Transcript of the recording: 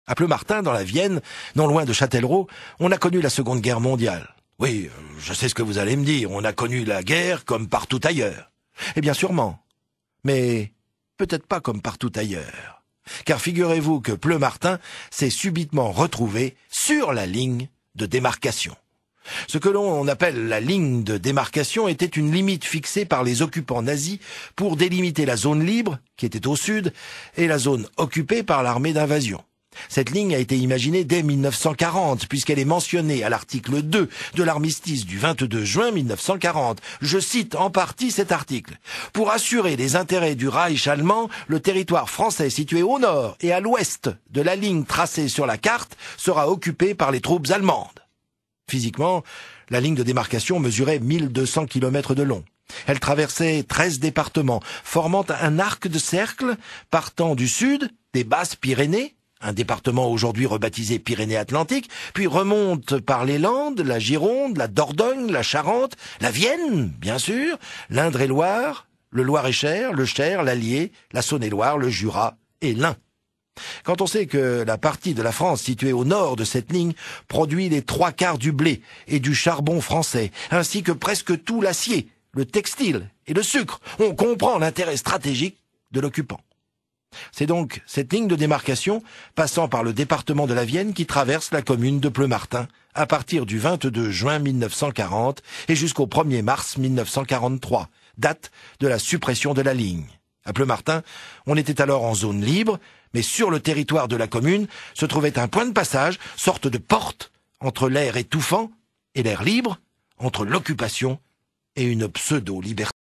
À Pleumartin, dans la Vienne, non loin de Châtellerault, on a connu la Seconde Guerre mondiale. Oui, je sais ce que vous allez me dire, on a connu la guerre comme partout ailleurs. Eh bien sûrement, mais peut-être pas comme partout ailleurs. Car figurez-vous que Pleumartin s'est subitement retrouvé sur la ligne de démarcation. Ce que l'on appelle la ligne de démarcation était une limite fixée par les occupants nazis pour délimiter la zone libre, qui était au sud, et la zone occupée par l'armée d'invasion. Cette ligne a été imaginée dès 1940, puisqu'elle est mentionnée à l'article 2 de l'armistice du 22 juin 1940. Je cite en partie cet article. « Pour assurer les intérêts du Reich allemand, le territoire français situé au nord et à l'ouest de la ligne tracée sur la carte sera occupé par les troupes allemandes. » Physiquement, la ligne de démarcation mesurait 1200 km de long. Elle traversait 13 départements, formant un arc de cercle partant du sud, des Basses-Pyrénées, un département aujourd'hui rebaptisé Pyrénées-Atlantiques, puis remonte par les Landes, la Gironde, la Dordogne, la Charente, la Vienne, bien sûr, l'Indre-et-Loire, le Loir-et-Cher, le Cher, l'Allier, la Saône-et-Loire, le Jura et l'Ain. Quand on sait que la partie de la France située au nord de cette ligne produit les 3/4 du blé et du charbon français, ainsi que presque tout l'acier, le textile et le sucre, on comprend l'intérêt stratégique de l'occupant. C'est donc cette ligne de démarcation, passant par le département de la Vienne, qui traverse la commune de Pleumartin à partir du 22 juin 1940 et jusqu'au 1er mars 1943, date de la suppression de la ligne. À Pleumartin, on était alors en zone libre, mais sur le territoire de la commune se trouvait un point de passage, sorte de porte, entre l'air étouffant et l'air libre, entre l'occupation et une pseudo-liberté.